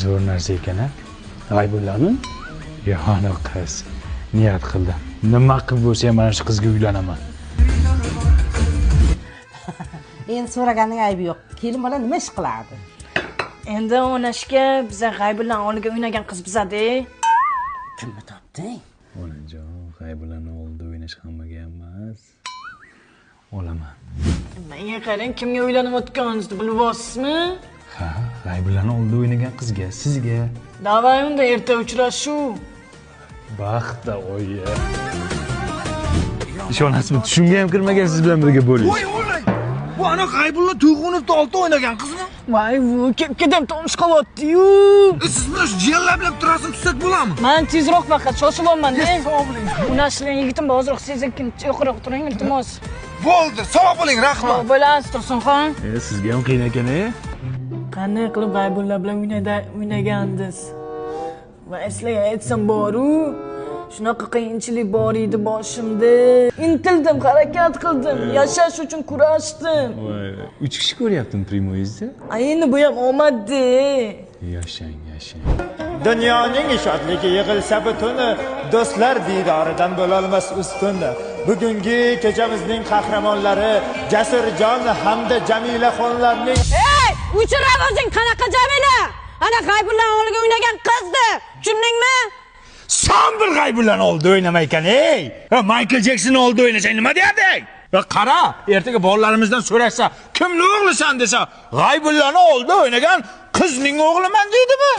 zo'r narsa ekan-a. G'aybullami? Yo'q, qiz. Niyat qildim. Nima qilib bo'lsa ham mana shu qizga uylanaman. Endi so'raganning aybi yo'q. Kelin bola nima ish qiladi? Endi onashga biza G'aybullan o'g'liga uynagan qiz bizada. Kimni topding? Onajon, G'aybullan o'g'lida o'ynash hammaga emas. Olaman. Menga qarang, kimga uylanib o'tganingizni bilib olsizmi? Ha, G'aybullan o'g'lida o'ynagan qizga, sizga. Davay unda erta uchrashuv. Baxtda oyi. Ishonasizmi? Tushimga ham kirmagan siz bilan birga bo'lish. Bu ana G'aybulla To'yxunovda olti o'ynagan qizmi? Voy, bu ketib to'mish qilyapti-yu. Siz bilan jiyanlablab turasini tutsak bo'ladimi? Men tezroq faqat shoshilyapman-da. Unashlang yigitim hozirroq sekin yo'qroq turing, iltimos. Bo'ldi, sog' bo'ling, rahmat. Bo'lasiz Tursunxon. Sizga ham qiyin ekan-a? Qanday qilib G'aybulla bilan o'ynagandingiz? Va eslay aytsam bor-u, shunaqa qiyinchilik bor edi boshimda. Intildim, harakat qildim, yashash uchun kurashdim. Voy, 3 kishi ko'ryaptim primoyizda. Endi bu ham omadda. Yashang, yashang. Dunyoning shodligi yig'ilsa butuni, do'stlar didoridan bo'lolmas ustun. Bugungi kechamizning qahramonlari Jasurjon hamda Jamilaxonlarning Uchirab o'zing qanaqa Jamila? Ana G'aybullan o'g'liga o'ynagan qizdi. Tushundingmi? Son bir G'aybullan oldi o'ynamay ekan, ey! Michael Jackson oldi o'ynasang nima deyapting? Va qara, ertaga bolalarimizdan so'rashsa, kimning o'g'lisan desa, G'aybullani oldi o'ynagan qizning o'g'liman deydimi?